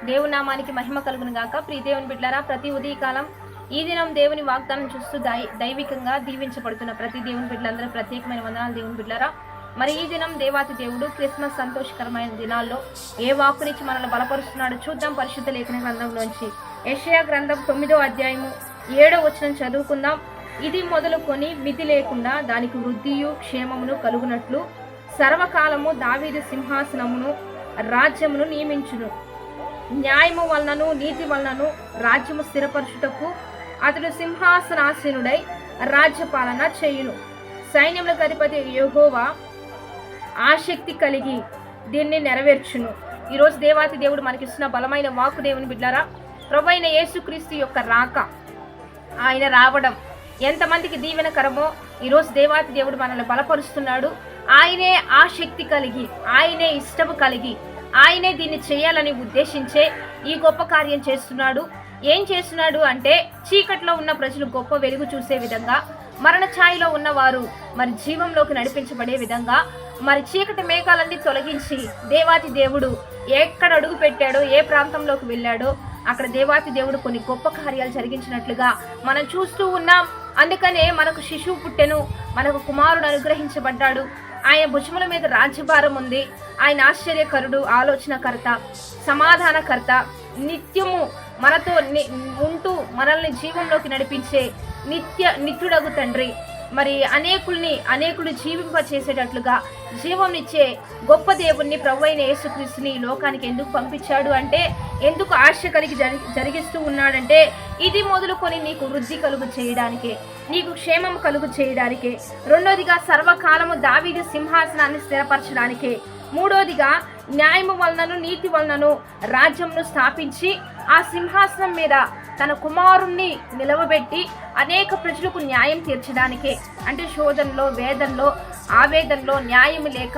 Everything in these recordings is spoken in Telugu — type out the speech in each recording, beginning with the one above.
దేవుని నామానికి మహిమ కలుగును గాక. ప్రియ దేవుని బిడ్డలారా, ప్రతి ఉదయకాలం ఈ దినం దేవుని వాగ్దానం చూస్తూ దైవికంగా దీవించబడుతున్న ప్రతి దేవుని బిడ్డలందరూ ప్రత్యేకమైన వందనాలు. దేవుని బిడ్డలారా, మరి ఈ దినం దేవాతి దేవుడు క్రిస్మస్ సంతోషకరమైన దినాల్లో ఏ వాక్కునిచ్చి మనల్ని బలపరుస్తున్నాడు చూద్దాం. పరిశుద్ధ లేఖన గ్రంథంలోంచి యెషయా గ్రంథం 9వ అధ్యాయము 7వ వచనం చదువుకుందాం. ఇది మొదలుకొని మితి లేకుండా దానికి వృద్ధియు క్షేమమును కలుగునట్లు సర్వకాలము దావీదు సింహాసనమును రాజ్యమును నియమించును. న్యాయము వలనను నీతి వలనను రాజ్యము స్థిరపరచుటకు అతడు సింహాసనాసీనుడై రాజ్యపాలన చేయును. సైన్యములకు అధిపతి యెహోవా ఆసక్తి కలిగి దీన్ని నెరవేర్చును. ఈరోజు దేవాతి దేవుడు మనకిస్తున్న బలమైన వాక్కు. దేవుని బిడ్డలారా, ప్రభువైన యేసుక్రీస్తు యొక్క రాక, ఆయన రావడం ఎంతమందికి దీవెనకరమో ఈరోజు దేవాతి దేవుడు మనల్ని బలపరుస్తున్నాడు. ఆయనే ఆసక్తి కలిగి, ఆయనే ఇష్టము కలిగి, ఆయనే దీన్ని చేయాలని ఉద్దేశించే ఈ గొప్ప కార్యం చేస్తున్నాడు. ఏం చేస్తున్నాడు అంటే, చీకట్లో ఉన్న ప్రజలు గొప్ప వెలుగు చూసే విధంగా, మరణ ఛాయలో ఉన్నవారు మరి జీవంలోకి నడిపించబడే విధంగా, మరి చీకటి మేఘాలన్నీ తొలగించి దేవాతి దేవుడు ఎక్కడ అడుగు పెట్టాడో, ఏ ప్రాంతంలోకి వెళ్ళాడో అక్కడ దేవాతి దేవుడు కొన్ని గొప్ప కార్యాలు జరిగించినట్లుగా మనం చూస్తూ ఉన్నాం. అందుకనే మనకు శిశువు పుట్టెను, మనకు కుమారుడు అనుగ్రహించబడ్డాడు. ఆయన భుజముల మీద రాజ్యభారం ఉంది. ఆయన ఆశ్చర్యకరుడు, ఆలోచనకర్త, సమాధానకర్త, నిత్యము మనతో మనల్ని జీవంలోకి నడిపించే నిత్యుడగు తండ్రి. మరి అనేకులు జీవింప చేసేటట్లుగా జీవమునిచ్చే గొప్ప దేవుణ్ణి ప్రభువైన యేసుక్రీస్తుని లోకానికి ఎందుకు పంపించాడు అంటే, ఎందుకు ఆశ కలిగి జరిగిస్తూ ఉన్నాడంటే, ఇది మొదలుకొని నీకు వృద్ధి కలుగు చేయడానికే, నీకు క్షేమం కలుగు చేయడానికే. రెండోదిగా సర్వకాలము దావీదు సింహాసనాన్ని స్థిరపరచడానికే. మూడోదిగా న్యాయము వలనను నీతి వలనను రాజ్యంను స్థాపించి ఆ సింహాసనం మీద తన కుమారుణ్ణి నిలవబెట్టి అనేక ప్రజలకు న్యాయం తీర్చడానికే. అంటే శోధనలో, వేదనలో, ఆవేదనలో న్యాయం లేక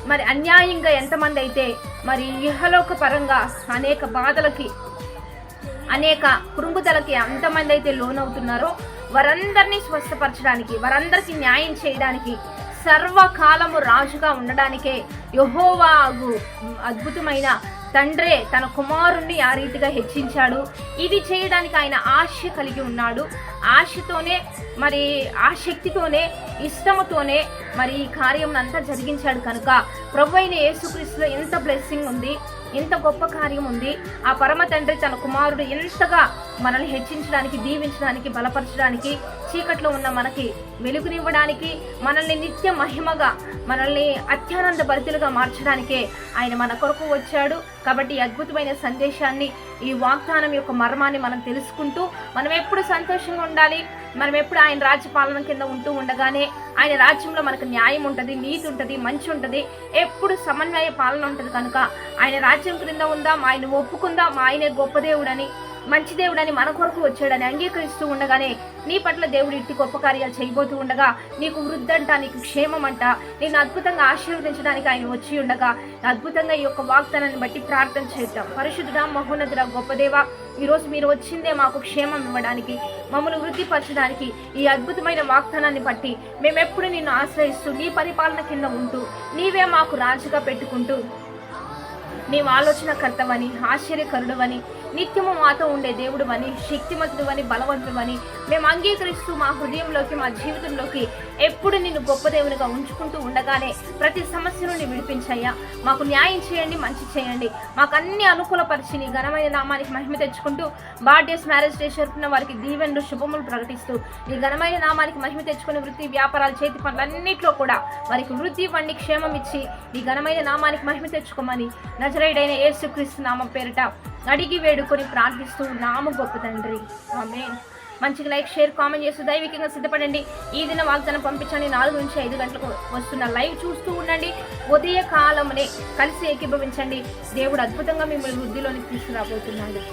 మరి అన్యాయంగా ఎంతమంది అయితే మరి ఇహలోక పరంగా అనేక బాధలకి, అనేక కృంగుదలకి ఎంతమంది అయితే లోనవుతున్నారో వారందరినీ స్వస్థపరచడానికి, వారందరికీ న్యాయం చేయడానికి, సర్వకాలము రాజుగా ఉండడానికే యెహోవాగు అద్భుతమైన తండ్రే తన కుమారుణ్ణి ఆ రీతిగా హెచ్చించాడు. ఇది చేయడానికి ఆయన ఆశ కలిగి ఉన్నాడు. ఆశతోనే, మరి ఆసక్తితోనే, ఇష్టముతోనే మరి ఈ కార్యం అంతా జరిగించాడు. కనుక ప్రభువైన యేసుక్రీస్తులో ఎంత బ్లెస్సింగ్ ఉంది, ఎంత గొప్ప కార్యం ఉంది. ఆ పరమ తండ్రి తన కుమారుడు ఎంతగా మనల్ని హెచ్చించడానికి, దీవించడానికి, బలపరచడానికి, చీకట్లో ఉన్న మనకి వెలుగునివ్వడానికి, మనల్ని నిత్య మహిమగా, మనల్ని అత్యానంద భరితులుగా మార్చడానికే ఆయన మన కొరకు వచ్చాడు. కాబట్టి ఈ అద్భుతమైన సందేశాన్ని, ఈ వాగ్దానం యొక్క మర్మాన్ని మనం తెలుసుకుంటూ మనం ఎప్పుడు సంతోషంగా ఉండాలి. మనం ఎప్పుడు ఆయన రాజ్యపాలన కింద ఉంటూ ఉండగానే ఆయన రాజ్యంలో మనకు న్యాయం ఉంటుంది, నీతి ఉంటుంది, మంచి ఉంటుంది, ఎప్పుడు సమన్వయ పాలన ఉంటుంది. కనుక ఆయన రాజ్యం క్రింద ఉందాం, ఆయన ఒప్పుకుందాం. ఆయనే గొప్ప దేవుడని, మంచి దేవుడని, మన కొరకు వచ్చాడని అంగీకరిస్తూ ఉండగానే నీ పట్ల దేవుడు ఇట్టి గొప్ప కార్యాలు చేయబోతూ ఉండగా, నీకు వృద్ధంట, నీకు క్షేమమంట, నేను అద్భుతంగా ఆశీర్వదించడానికి ఆయన వచ్చి ఉండగా, అద్భుతంగా ఈ యొక్క వాగ్దానాన్ని బట్టి ప్రార్థన చేద్దాం. పరిశుద్ధుడా, మహోన్నతుడా, గొప్ప దేవా, ఈరోజు మీరు వచ్చిందే మాకు క్షేమం ఇవ్వడానికి, మమ్మల్ని వృద్ధిపరచడానికి. ఈ అద్భుతమైన వాగ్దానాన్ని బట్టి మేమెప్పుడు నిన్ను ఆశ్రయిస్తూ నీ పరిపాలన కింద ఉంటూ, నీవే మాకు రాజుగా పెట్టుకుంటూ, నీవు ఆలోచనకర్తవని, ఆశ్చర్యకరుడువని, నిత్యము మాతో ఉండే దేవుడువని, శక్తిమంతుడువని, బలవంతుడువని మేము అంగీకరిస్తూ మా హృదయంలోకి, మా జీవితంలోకి ఎప్పుడు నిన్ను గొప్ప దేవునిగా ఉంచుకుంటూ ఉండగానే ప్రతి సమస్య నుండి విడిపించయ్యా. మాకు న్యాయం చేయండి, మంచి చేయండి. మాకు అన్ని అనుకూలపరిచి నీ ఘనమైన నామానికి మహిమ తెచ్చుకుంటూ, బర్త్డేస్, మ్యారేజ్ డేస్ జరుపుకున్న వారికి దీవెనలు, శుభములు ప్రకటిస్తూ నీ ఘనమైన నామానికి మహిమ తెచ్చుకుని వృత్తి, వ్యాపారాలు, చేతి పనులన్నింటిలో కూడా వారికి వృద్ధి వండి క్షేమం ఇచ్చి నీ ఘనమైన నామానికి మహిమ తెచ్చుకోమని నజరేయుడైన యేసుక్రీస్తు నామం పేరిట అడిగి వేడుకొని ప్రార్థిస్తూ నామ గొప్ప తండ్రి, ఆమేన్. మంచిగా లైక్, షేర్, కామెంట్ చేస్తూ దైవికంగా సిద్ధపడండి. ఈ దిన వాగ్దానం పంపించండి. 4 నుంచి 5 గంటలకు వస్తున్న లైవ్ చూస్తూ ఉండండి. ఉదయ కాలమునే కలిసి ఏకీభవించండి. దేవుడు అద్భుతంగా మిమ్మల్ని వృద్ధిలోనికి తీసుకురాబోతున్నాడు.